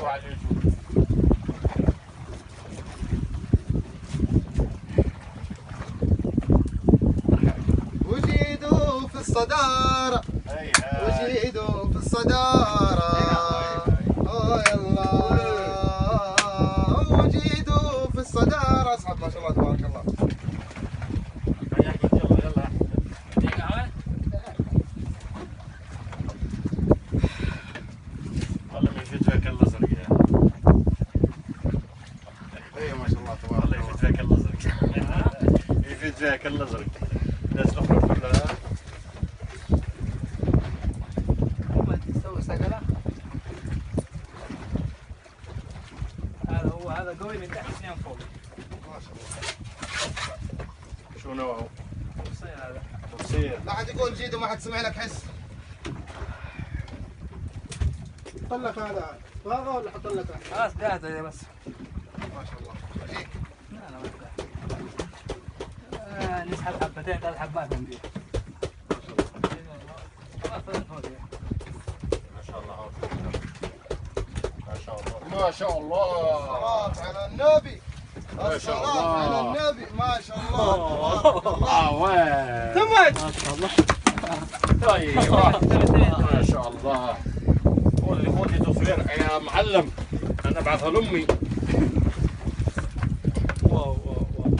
شفتوه على اليوتيوب. وجيدوا في الصدارة، وجيدوا في الصدارة، يلا وجيدوا في الصدارة. اصحاب ما شاء الله تبارك الله. والله ما يفيد فيك الا زرق يا ايوه ما شاء الله تبارك والله يفيد فيك الا زرق. يفيد فيك الا زرق. الناس الاخرى كلها تسوي سقلة. هذا قوي من تحت اثنين فوق. ما شاء الله. شو نوعه؟ تفصيل هذا. تفصيل. لا حد يقول جيدوا ما حد سمع لك حس. حط لك هذا فاغة ولا حط لك؟ خلاص جاهزة بس. ما شاء الله. اجيك. لا لا ما نسحب حبتين 3 حبات من دي. ما شاء الله. ما شاء الله. ما شاء الله. الصلاة على النبي. ما شاء الصلاة الله. على النبي. ما شاء الله. تبارك الله. وين؟ تمت. ما شاء الله. طيب. ما شاء الله. قول لي خذ لي تصوير يا معلم. انا ابعثها لامي. واو واو واو.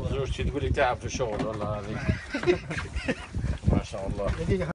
زوجتي تقول لي تعب في الشغل والله هذه. ما شاء الله.